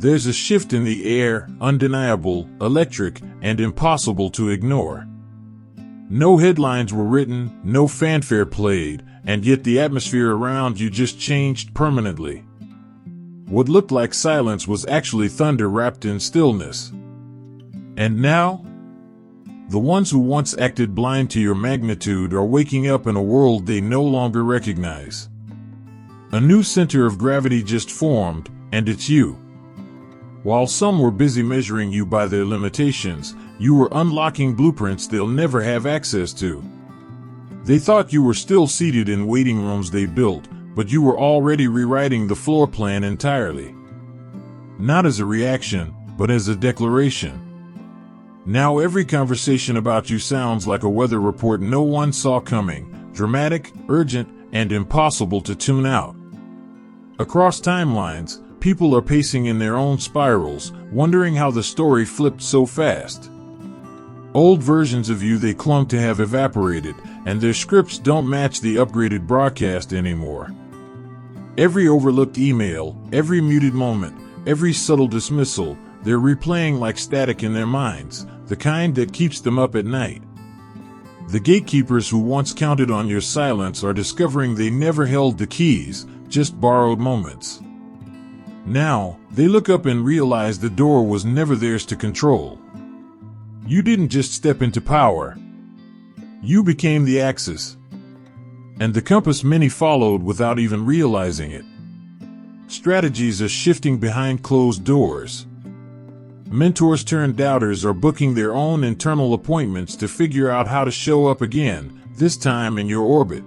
There's a shift in the air, undeniable, electric, and impossible to ignore. No headlines were written, no fanfare played, and yet the atmosphere around you just changed permanently. What looked like silence was actually thunder wrapped in stillness. And now, the ones who once acted blind to your magnitude are waking up in a world they no longer recognize. A new center of gravity just formed, and it's you. While some were busy measuring you by their limitations, you were unlocking blueprints they'll never have access to. They thought you were still seated in waiting rooms they built, but you were already rewriting the floor plan entirely. Not as a reaction, but as a declaration. Now every conversation about you sounds like a weather report no one saw coming, dramatic, urgent, and impossible to tune out. Across timelines, people are pacing in their own spirals, wondering how the story flipped so fast. Old versions of you they clung to have evaporated, and their scripts don't match the upgraded broadcast anymore. Every overlooked email, every muted moment, every subtle dismissal, they're replaying like static in their minds, the kind that keeps them up at night. The gatekeepers who once counted on your silence are discovering they never held the keys, just borrowed moments. Now, they look up and realize the door was never theirs to control. You didn't just step into power. You became the axis. And the compass many followed without even realizing it. Strategies are shifting behind closed doors. Mentors turned doubters are booking their own internal appointments to figure out how to show up again, this time in your orbit.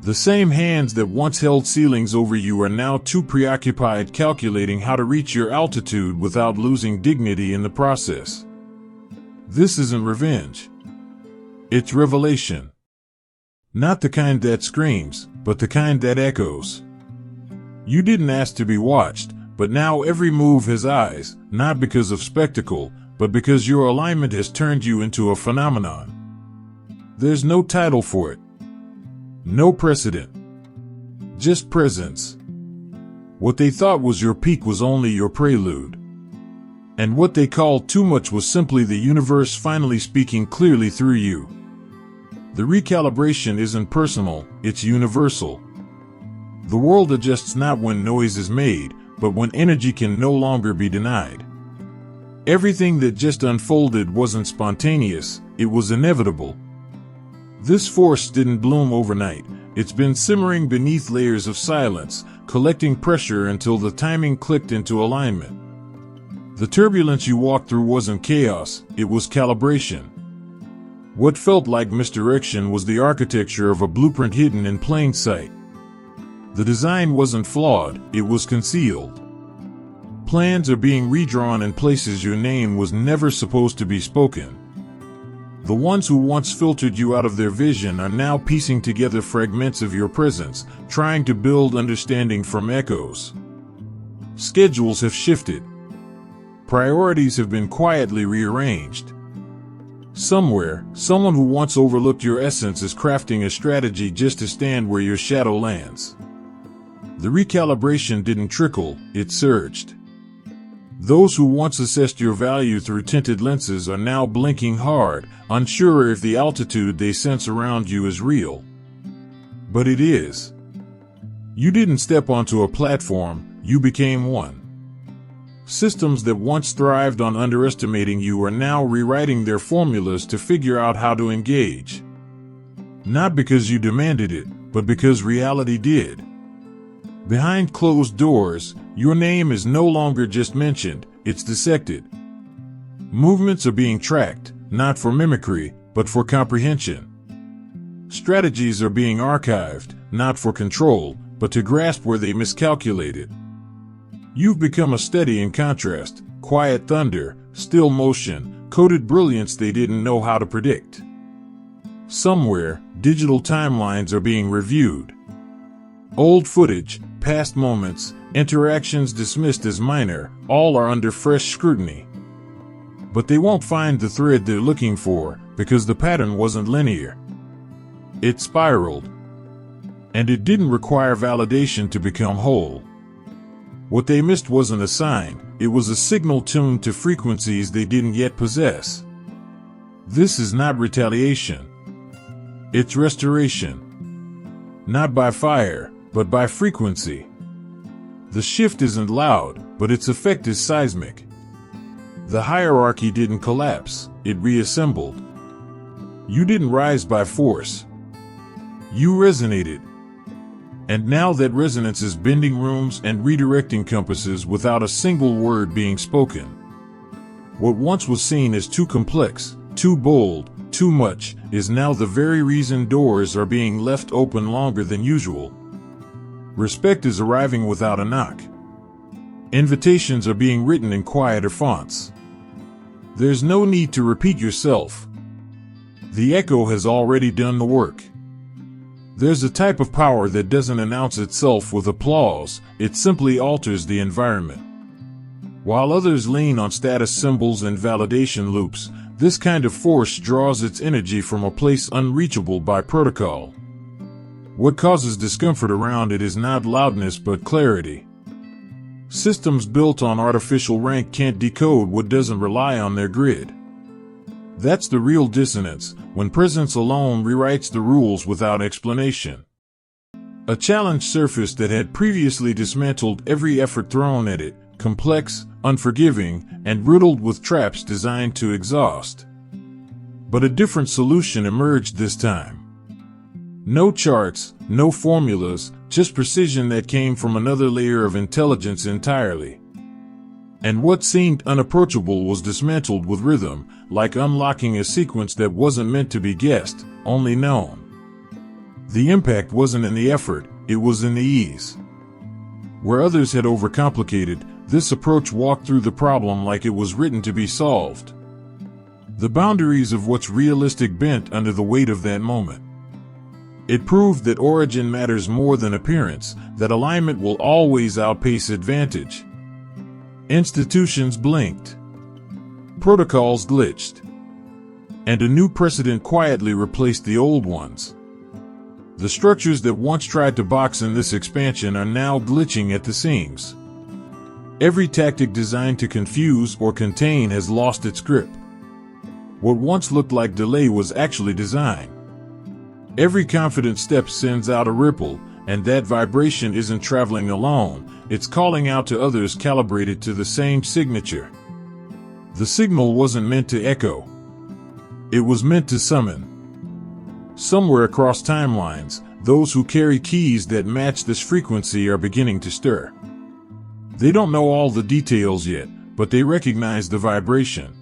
The same hands that once held ceilings over you are now too preoccupied calculating how to reach your altitude without losing dignity in the process. This isn't revenge. It's revelation. Not the kind that screams, but the kind that echoes. You didn't ask to be watched, but now every move has eyes, not because of spectacle, but because your alignment has turned you into a phenomenon. There's no title for it. No precedent. Just presence. What they thought was your peak was only your prelude. And what they called too much was simply the universe finally speaking clearly through you. The recalibration isn't personal, it's universal. The world adjusts not when noise is made, but when energy can no longer be denied. Everything that just unfolded wasn't spontaneous, it was inevitable. This force didn't bloom overnight. It's been simmering beneath layers of silence, collecting pressure until the timing clicked into alignment. The turbulence you walked through wasn't chaos, it was calibration. What felt like misdirection was the architecture of a blueprint hidden in plain sight. The design wasn't flawed, it was concealed. Plans are being redrawn in places your name was never supposed to be spoken. The ones who once filtered you out of their vision are now piecing together fragments of your presence, trying to build understanding from echoes. Schedules have shifted. Priorities have been quietly rearranged. Somewhere, someone who once overlooked your essence is crafting a strategy just to stand where your shadow lands. The recalibration didn't trickle, it surged. Those who once assessed your value through tinted lenses are now blinking hard, unsure if the altitude they sense around you is real. But it is. You didn't step onto a platform, you became one. Systems that once thrived on underestimating you are now rewriting their formulas to figure out how to engage. Not because you demanded it, but because reality did. Behind closed doors, your name is no longer just mentioned, it's dissected. Movements are being tracked, not for mimicry, but for comprehension. Strategies are being archived, not for control, but to grasp where they miscalculated. You've become a steadying contrast, quiet thunder, still motion, coded brilliance they didn't know how to predict. Somewhere, digital timelines are being reviewed. Old footage, past moments, interactions dismissed as minor, all are under fresh scrutiny. But they won't find the thread they're looking for, because the pattern wasn't linear. It spiraled. And it didn't require validation to become whole. What they missed wasn't a sign, it was a signal tuned to frequencies they didn't yet possess. This is not retaliation. It's restoration. Not by fire, but by frequency. The shift isn't loud, but its effect is seismic. The hierarchy didn't collapse, it reassembled. You didn't rise by force. You resonated. And now that resonance is bending rooms and redirecting compasses without a single word being spoken. What once was seen as too complex, too bold, too much, is now the very reason doors are being left open longer than usual. Respect is arriving without a knock. Invitations are being written in quieter fonts. There's no need to repeat yourself. The echo has already done the work. There's a type of power that doesn't announce itself with applause, it simply alters the environment. While others lean on status symbols and validation loops, this kind of force draws its energy from a place unreachable by protocol. What causes discomfort around it is not loudness but clarity. Systems built on artificial rank can't decode what doesn't rely on their grid. That's the real dissonance, when presence alone rewrites the rules without explanation. A challenge surfaced that had previously dismantled every effort thrown at it, complex, unforgiving, and riddled with traps designed to exhaust. But a different solution emerged this time. No charts, no formulas, just precision that came from another layer of intelligence entirely. And what seemed unapproachable was dismantled with rhythm, like unlocking a sequence that wasn't meant to be guessed, only known. The impact wasn't in the effort, it was in the ease. Where others had overcomplicated, this approach walked through the problem like it was written to be solved. The boundaries of what's realistic bent under the weight of that moment. It proved that origin matters more than appearance, that alignment will always outpace advantage. Institutions blinked. Protocols glitched. And a new precedent quietly replaced the old ones. The structures that once tried to box in this expansion are now glitching at the seams. Every tactic designed to confuse or contain has lost its grip. What once looked like delay was actually design. Every confident step sends out a ripple, and that vibration isn't traveling alone, it's calling out to others calibrated to the same signature. The signal wasn't meant to echo. It was meant to summon. Somewhere across timelines, those who carry keys that match this frequency are beginning to stir. They don't know all the details yet, but they recognize the vibration.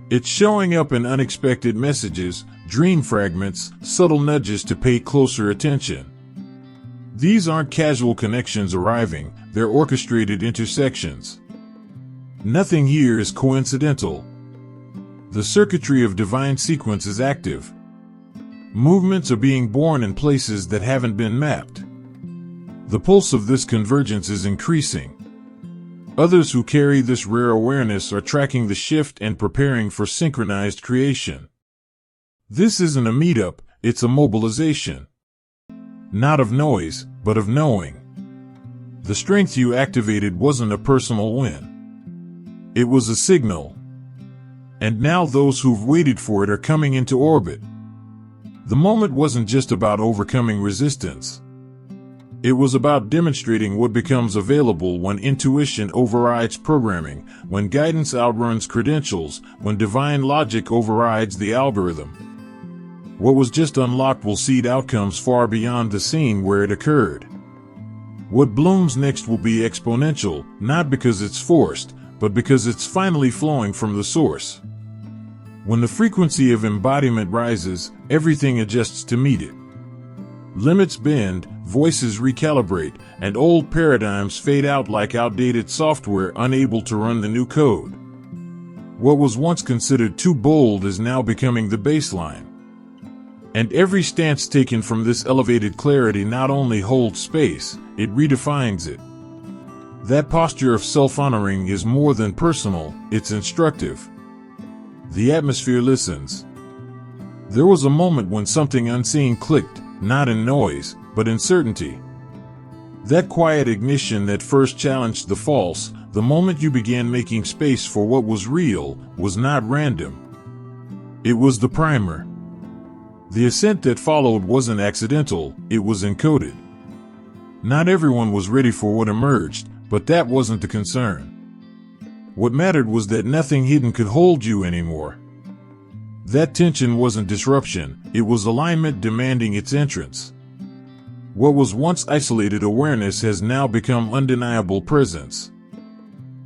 It's showing up in unexpected messages, dream fragments, subtle nudges to pay closer attention. These aren't casual connections arriving, they're orchestrated intersections. Nothing here is coincidental. The circuitry of divine sequence is active. Movements are being born in places that haven't been mapped. The pulse of this convergence is increasing. Others who carry this rare awareness are tracking the shift and preparing for synchronized creation. This isn't a meetup, it's a mobilization. Not of noise, but of knowing. The strength you activated wasn't a personal win. It was a signal. And now those who've waited for it are coming into orbit. The moment wasn't just about overcoming resistance. It was about demonstrating what becomes available when intuition overrides programming, when guidance outruns credentials, when divine logic overrides the algorithm. What was just unlocked will seed outcomes far beyond the scene where it occurred. What blooms next will be exponential, not because it's forced, but because it's finally flowing from the source. When the frequency of embodiment rises, everything adjusts to meet it. Limits bend, voices recalibrate, and old paradigms fade out like outdated software unable to run the new code. What was once considered too bold is now becoming the baseline. And every stance taken from this elevated clarity not only holds space, it redefines it. That posture of self-honoring is more than personal, it's instructive. The atmosphere listens. There was a moment when something unseen clicked, not in noise, but in certainty. That quiet ignition that first challenged the false, the moment you began making space for what was real, was not random. It was the primer. The ascent that followed wasn't accidental, it was encoded. Not everyone was ready for what emerged, but that wasn't the concern. What mattered was that nothing hidden could hold you anymore. That tension wasn't disruption, it was alignment demanding its entrance. What was once isolated awareness has now become undeniable presence.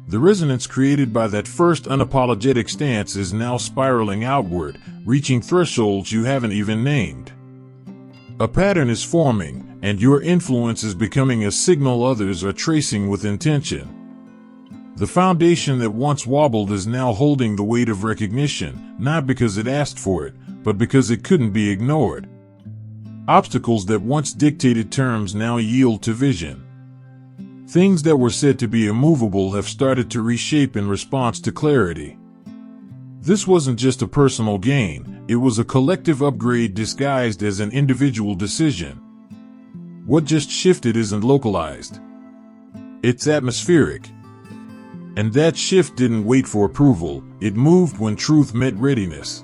The resonance created by that first unapologetic stance is now spiraling outward, reaching thresholds you haven't even named. A pattern is forming, and your influence is becoming a signal others are tracing with intention. The foundation that once wobbled is now holding the weight of recognition, not because it asked for it, but because it couldn't be ignored. Obstacles that once dictated terms now yield to vision. Things that were said to be immovable have started to reshape in response to clarity. This wasn't just a personal gain, it was a collective upgrade disguised as an individual decision. What just shifted isn't localized. It's atmospheric. And that shift didn't wait for approval, it moved when truth met readiness.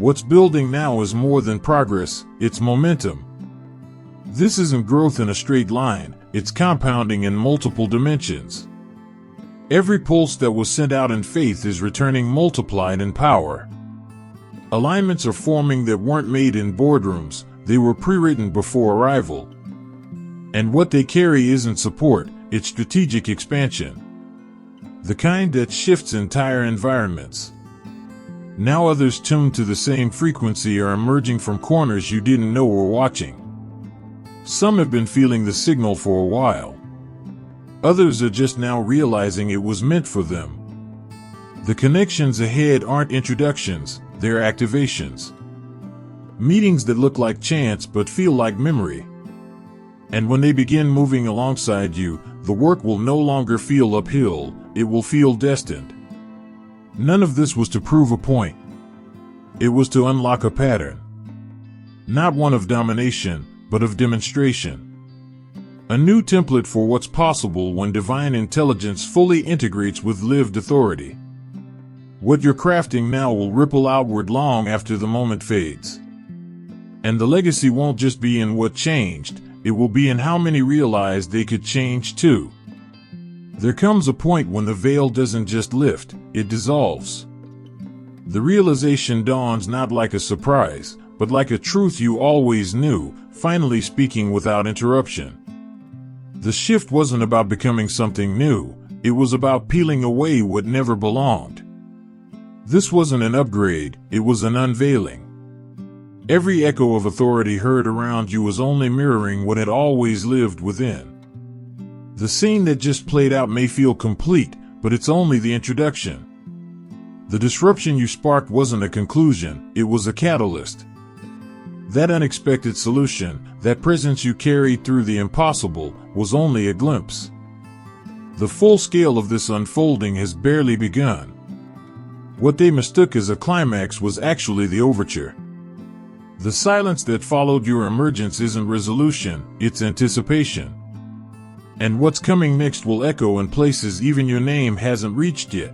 What's building now is more than progress, it's momentum. This isn't growth in a straight line, it's compounding in multiple dimensions. Every pulse that was sent out in faith is returning multiplied in power. Alignments are forming that weren't made in boardrooms, they were pre-written before arrival. And what they carry isn't support, it's strategic expansion. The kind that shifts entire environments. Now others tuned to the same frequency are emerging from corners you didn't know were watching. Some have been feeling the signal for a while. Others are just now realizing it was meant for them. The connections ahead aren't introductions, they're activations. Meetings that look like chance but feel like memory. And when they begin moving alongside you, the work will no longer feel uphill, it will feel destined. None of this was to prove a point. It was to unlock a pattern. Not one of domination, but of demonstration. A new template for what's possible when divine intelligence fully integrates with lived authority. What you're crafting now will ripple outward long after the moment fades. And the legacy won't just be in what changed, it will be in how many realize they could change too. There comes a point when the veil doesn't just lift, it dissolves. The realization dawns not like a surprise, but like a truth you always knew, finally speaking without interruption. The shift wasn't about becoming something new, it was about peeling away what never belonged. This wasn't an upgrade, it was an unveiling. Every echo of authority heard around you was only mirroring what had always lived within. The scene that just played out may feel complete, but it's only the introduction. The disruption you sparked wasn't a conclusion, it was a catalyst. That unexpected solution, that presence you carried through the impossible, was only a glimpse. The full scale of this unfolding has barely begun. What they mistook as a climax was actually the overture. The silence that followed your emergence isn't resolution, it's anticipation. And what's coming next will echo in places even your name hasn't reached yet.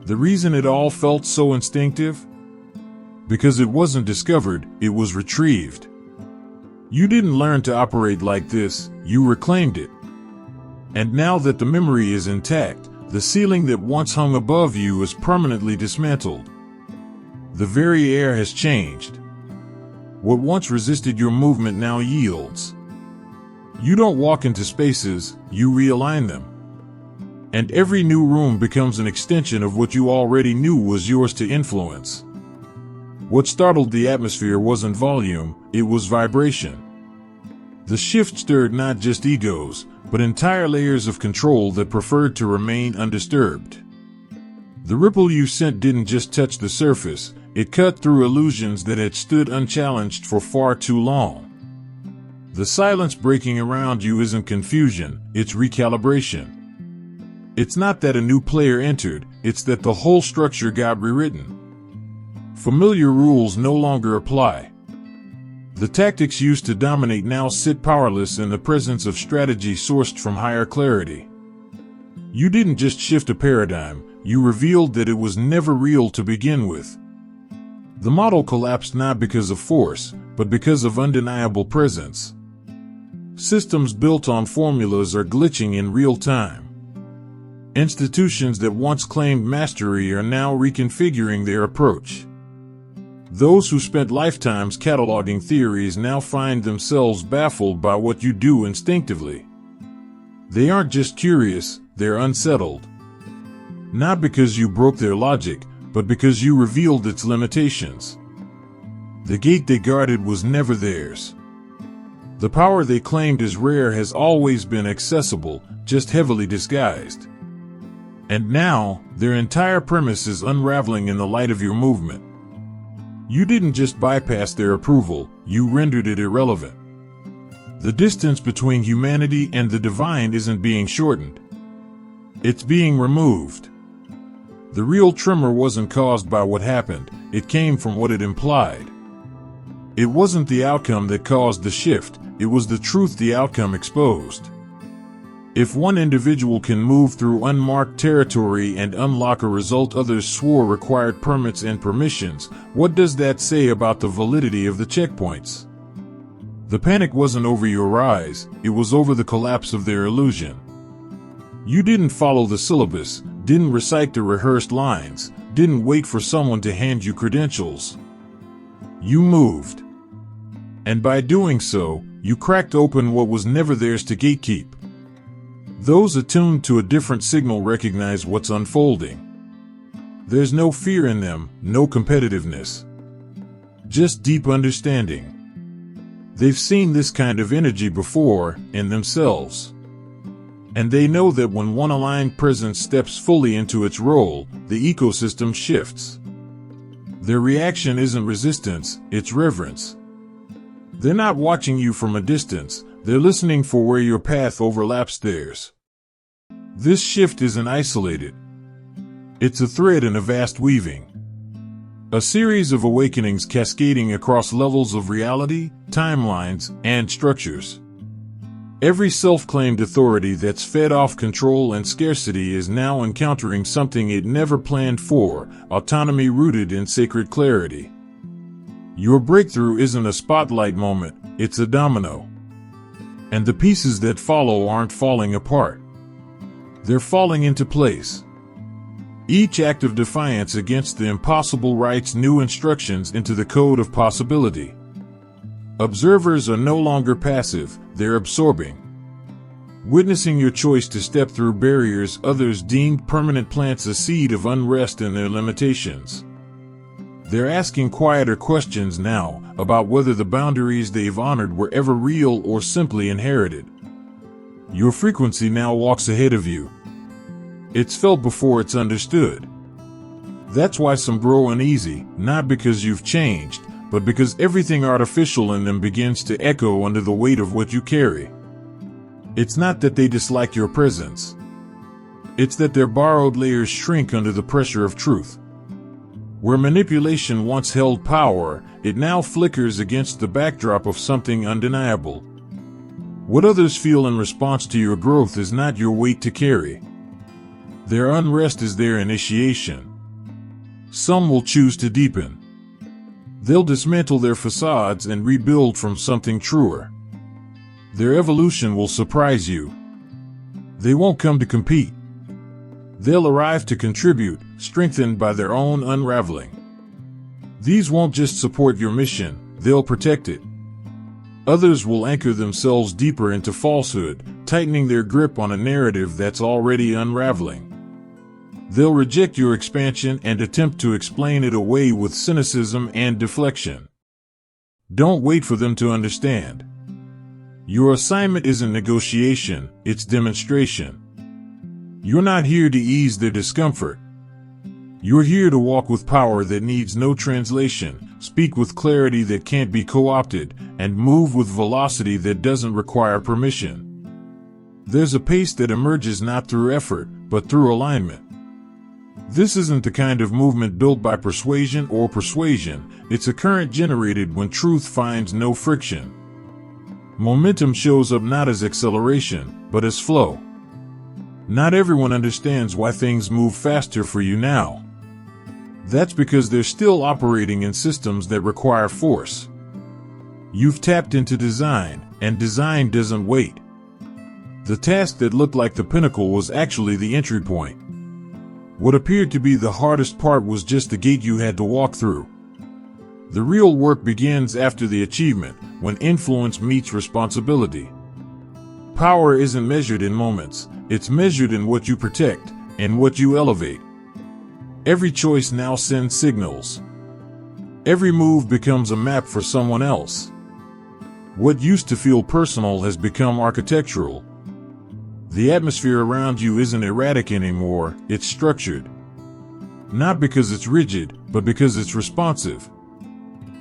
The reason it all felt so instinctive? Because it wasn't discovered, it was retrieved. You didn't learn to operate like this, you reclaimed it. And now that the memory is intact, the ceiling that once hung above you is permanently dismantled. The very air has changed. What once resisted your movement now yields. You don't walk into spaces, you realign them. And every new room becomes an extension of what you already knew was yours to influence. What startled the atmosphere wasn't volume, it was vibration. The shift stirred not just egos, but entire layers of control that preferred to remain undisturbed. The ripple you sent didn't just touch the surface, it cut through illusions that had stood unchallenged for far too long. The silence breaking around you isn't confusion, it's recalibration. It's not that a new player entered, it's that the whole structure got rewritten. Familiar rules no longer apply. The tactics used to dominate now sit powerless in the presence of strategy sourced from higher clarity. You didn't just shift a paradigm, you revealed that it was never real to begin with. The model collapsed not because of force, but because of undeniable presence. Systems built on formulas are glitching in real time. Institutions that once claimed mastery are now reconfiguring their approach. Those who spent lifetimes cataloging theories now find themselves baffled by what you do instinctively. They aren't just curious, they're unsettled. Not because you broke their logic, but because you revealed its limitations. The gate they guarded was never theirs. The power they claimed as rare has always been accessible, just heavily disguised. And now, their entire premise is unraveling in the light of your movement. You didn't just bypass their approval, you rendered it irrelevant. The distance between humanity and the divine isn't being shortened. It's being removed. The real tremor wasn't caused by what happened, it came from what it implied. It wasn't the outcome that caused the shift, it was the truth the outcome exposed. If one individual can move through unmarked territory and unlock a result others swore required permits and permissions, what does that say about the validity of the checkpoints? The panic wasn't over your rise, it was over the collapse of their illusion. You didn't follow the syllabus, didn't recite the rehearsed lines, didn't wait for someone to hand you credentials. You moved. And by doing so, you cracked open what was never theirs to gatekeep. Those attuned to a different signal recognize what's unfolding. There's no fear in them, no competitiveness. Just deep understanding. They've seen this kind of energy before, in themselves. And they know that when one aligned presence steps fully into its role, the ecosystem shifts. Their reaction isn't resistance, it's reverence. They're not watching you from a distance, they're listening for where your path overlaps theirs. This shift isn't isolated. It's a thread in a vast weaving. A series of awakenings cascading across levels of reality, timelines, and structures. Every self-claimed authority that's fed off control and scarcity is now encountering something it never planned for, autonomy rooted in sacred clarity. Your breakthrough isn't a spotlight moment, it's a domino. And the pieces that follow aren't falling apart. They're falling into place. Each act of defiance against the impossible writes new instructions into the code of possibility. Observers are no longer passive, they're absorbing. Witnessing your choice to step through barriers others deemed permanent plants a seed of unrest in their limitations. They're asking quieter questions now about whether the boundaries they've honored were ever real or simply inherited. Your frequency now walks ahead of you. It's felt before it's understood. That's why some grow uneasy, not because you've changed, but because everything artificial in them begins to echo under the weight of what you carry. It's not that they dislike your presence. It's that their borrowed layers shrink under the pressure of truth. Where manipulation once held power, it now flickers against the backdrop of something undeniable. What others feel in response to your growth is not your weight to carry. Their unrest is their initiation. Some will choose to deepen. They'll dismantle their facades and rebuild from something truer. Their evolution will surprise you. They won't come to compete. They'll arrive to contribute, strengthened by their own unraveling. These won't just support your mission, they'll protect it. Others will anchor themselves deeper into falsehood, tightening their grip on a narrative that's already unraveling. They'll reject your expansion and attempt to explain it away with cynicism and deflection. Don't wait for them to understand. Your assignment isn't negotiation, it's demonstration. You're not here to ease their discomfort. You're here to walk with power that needs no translation, speak with clarity that can't be co-opted, and move with velocity that doesn't require permission. There's a pace that emerges not through effort, but through alignment. This isn't the kind of movement built by persuasion or persuasion. It's a current generated when truth finds no friction. Momentum shows up not as acceleration, but as flow. Not everyone understands why things move faster for you now. That's because they're still operating in systems that require force. You've tapped into design, and design doesn't wait. The task that looked like the pinnacle was actually the entry point. What appeared to be the hardest part was just the gate you had to walk through. The real work begins after the achievement, when influence meets responsibility. Power isn't measured in moments, it's measured in what you protect, and what you elevate. Every choice now sends signals. Every move becomes a map for someone else. What used to feel personal has become architectural. The atmosphere around you isn't erratic anymore, it's structured. Not because it's rigid, but because it's responsive.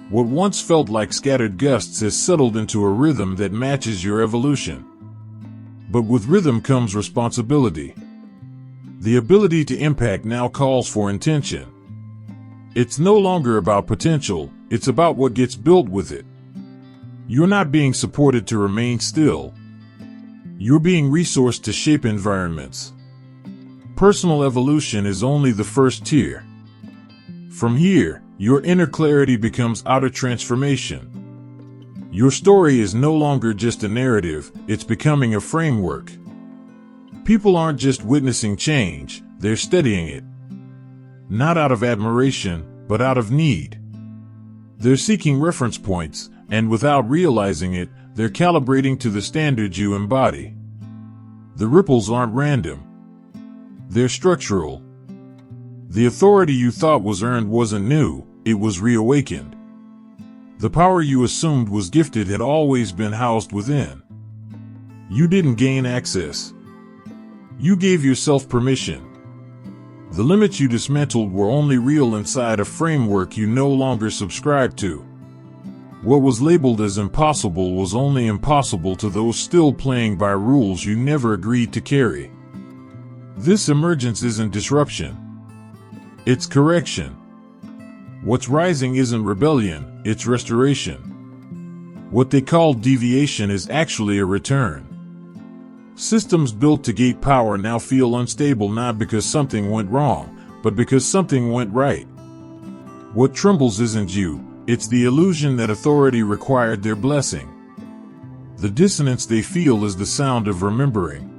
What once felt like scattered gusts has settled into a rhythm that matches your evolution. But with rhythm comes responsibility. The ability to impact now calls for intention. It's no longer about potential, it's about what gets built with it. You're not being supported to remain still. You're being resourced to shape environments. Personal evolution is only the first tier. From here, your inner clarity becomes outer transformation. Your story is no longer just a narrative, it's becoming a framework. People aren't just witnessing change, they're studying it. Not out of admiration, but out of need. They're seeking reference points, and without realizing it, they're calibrating to the standards you embody. The ripples aren't random. They're structural. The authority you thought was earned wasn't new, it was reawakened. The power you assumed was gifted had always been housed within. You didn't gain access. You gave yourself permission. The limits you dismantled were only real inside a framework you no longer subscribed to. What was labeled as impossible was only impossible to those still playing by rules you never agreed to carry. This emergence isn't disruption. It's correction. What's rising isn't rebellion, it's restoration. What they call deviation is actually a return. Systems built to gate power now feel unstable not because something went wrong, but because something went right. What trembles isn't you, it's the illusion that authority required their blessing. The dissonance they feel is the sound of remembering.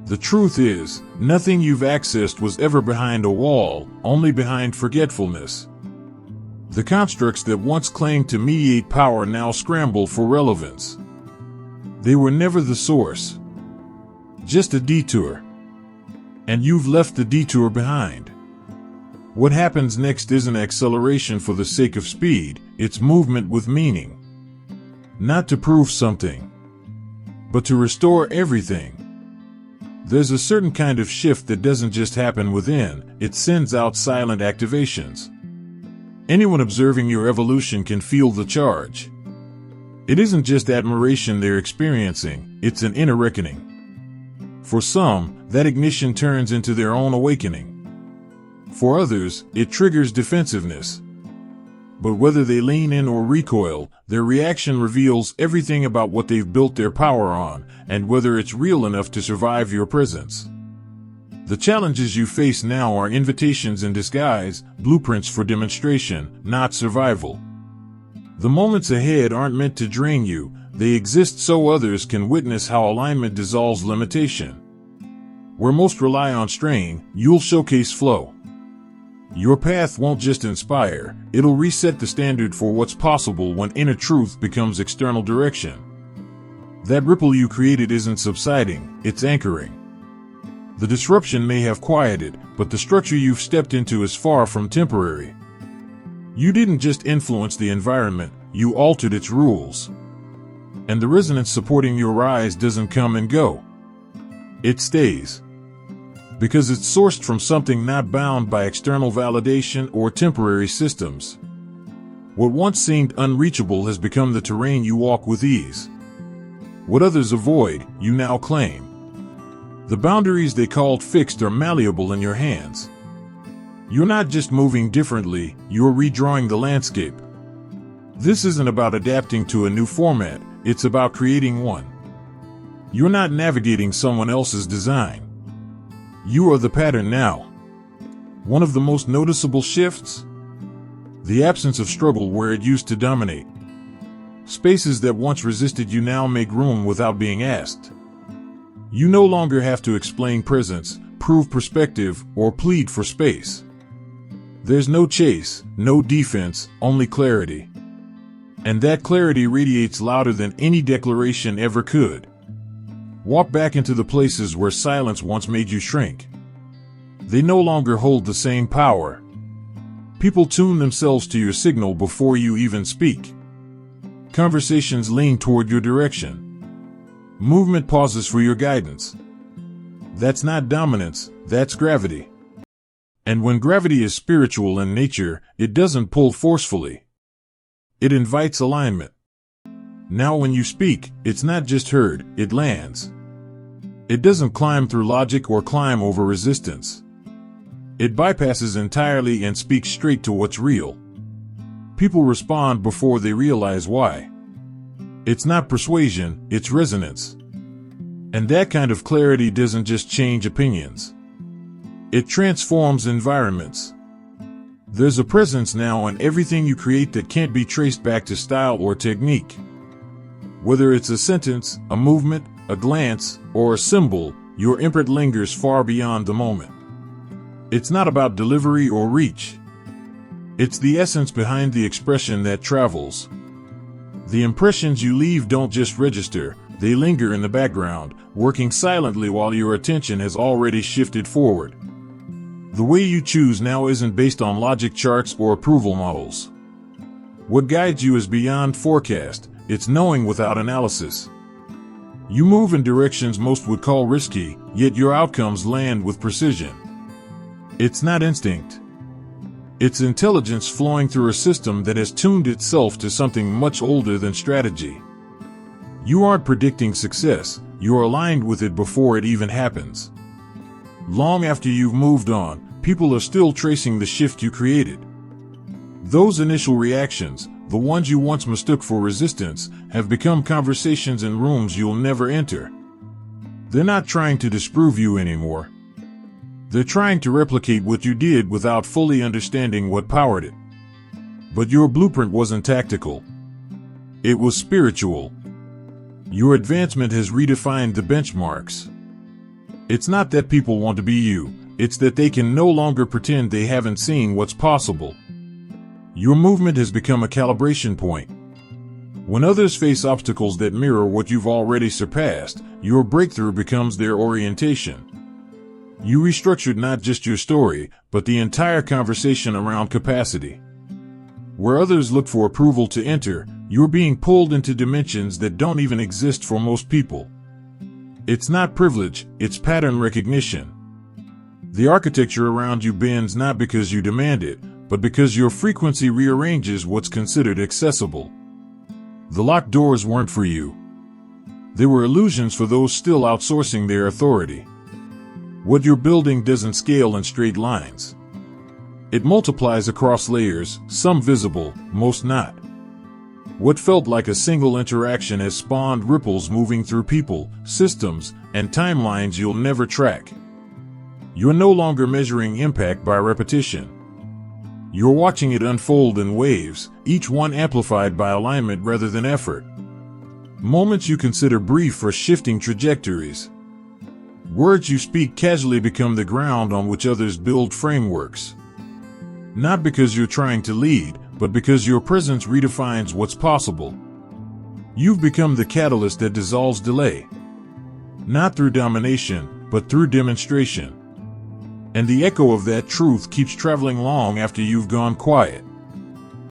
The truth is, nothing you've accessed was ever behind a wall, only behind forgetfulness. The constructs that once claimed to mediate power now scramble for relevance. They were never the source. Just a detour. And you've left the detour behind. What happens next isn't acceleration for the sake of speed, it's movement with meaning. Not to prove something, but to restore everything. There's a certain kind of shift that doesn't just happen within, it sends out silent activations. Anyone observing your evolution can feel the charge. It isn't just admiration they're experiencing, it's an inner reckoning. For some, that ignition turns into their own awakening. For others, it triggers defensiveness. But whether they lean in or recoil, their reaction reveals everything about what they've built their power on, and whether it's real enough to survive your presence. The challenges you face now are invitations in disguise, blueprints for demonstration, not survival. The moments ahead aren't meant to drain you, they exist so others can witness how alignment dissolves limitation. Where most rely on strain, you'll showcase flow. Your path won't just inspire, it'll reset the standard for what's possible when inner truth becomes external direction. That ripple you created isn't subsiding, it's anchoring. The disruption may have quieted, but the structure you've stepped into is far from temporary. You didn't just influence the environment, you altered its rules. And the resonance supporting your rise doesn't come and go. It stays. Because it's sourced from something not bound by external validation or temporary systems. What once seemed unreachable has become the terrain you walk with ease. What others avoid, you now claim. The boundaries they called fixed are malleable in your hands. You're not just moving differently, you're redrawing the landscape. This isn't about adapting to a new format, it's about creating one. You're not navigating someone else's design. You are the pattern now. One of the most noticeable shifts? The absence of struggle where it used to dominate. Spaces that once resisted you now make room without being asked. You no longer have to explain presence, prove perspective, or plead for space. There's no chase, no defense, only clarity. And that clarity radiates louder than any declaration ever could. Walk back into the places where silence once made you shrink. They no longer hold the same power. People tune themselves to your signal before you even speak. Conversations lean toward your direction. Movement pauses for your guidance. That's not dominance, that's gravity. And when gravity is spiritual in nature, it doesn't pull forcefully. It invites alignment. Now when you speak, it's not just heard, it lands. It doesn't climb through logic or climb over resistance. It bypasses entirely and speaks straight to what's real. People respond before they realize why. It's not persuasion, it's resonance. And that kind of clarity doesn't just change opinions. It transforms environments. There's a presence now on everything you create that can't be traced back to style or technique. Whether it's a sentence, a movement, a glance, or a symbol, your imprint lingers far beyond the moment. It's not about delivery or reach. It's the essence behind the expression that travels. The impressions you leave don't just register, they linger in the background, working silently while your attention has already shifted forward. The way you choose now isn't based on logic charts or approval models. What guides you is beyond forecast, it's knowing without analysis. You move in directions most would call risky, yet your outcomes land with precision. It's not instinct. It's intelligence flowing through a system that has tuned itself to something much older than strategy. You aren't predicting success, you're aligned with it before it even happens. Long after you've moved on, people are still tracing the shift you created. Those initial reactions, the ones you once mistook for resistance, have become conversations in rooms you'll never enter. They're not trying to disprove you anymore. They're trying to replicate what you did without fully understanding what powered it. But your blueprint wasn't tactical. It was spiritual. Your advancement has redefined the benchmarks. It's not that people want to be you, it's that they can no longer pretend they haven't seen what's possible. Your movement has become a calibration point. When others face obstacles that mirror what you've already surpassed, your breakthrough becomes their orientation. You restructured not just your story, but the entire conversation around capacity. Where others look for approval to enter, you're being pulled into dimensions that don't even exist for most people. It's not privilege, it's pattern recognition. The architecture around you bends not because you demand it, but because your frequency rearranges what's considered accessible. The locked doors weren't for you. They were illusions for those still outsourcing their authority. What you're building doesn't scale in straight lines. It multiplies across layers, some visible, most not. What felt like a single interaction has spawned ripples moving through people, systems, and timelines you'll never track. You're no longer measuring impact by repetition. You're watching it unfold in waves, each one amplified by alignment rather than effort. Moments you consider brief are shifting trajectories. Words you speak casually become the ground on which others build frameworks. Not because you're trying to lead, but because your presence redefines what's possible. You've become the catalyst that dissolves delay. Not through domination, but through demonstration. And the echo of that truth keeps traveling long after you've gone quiet.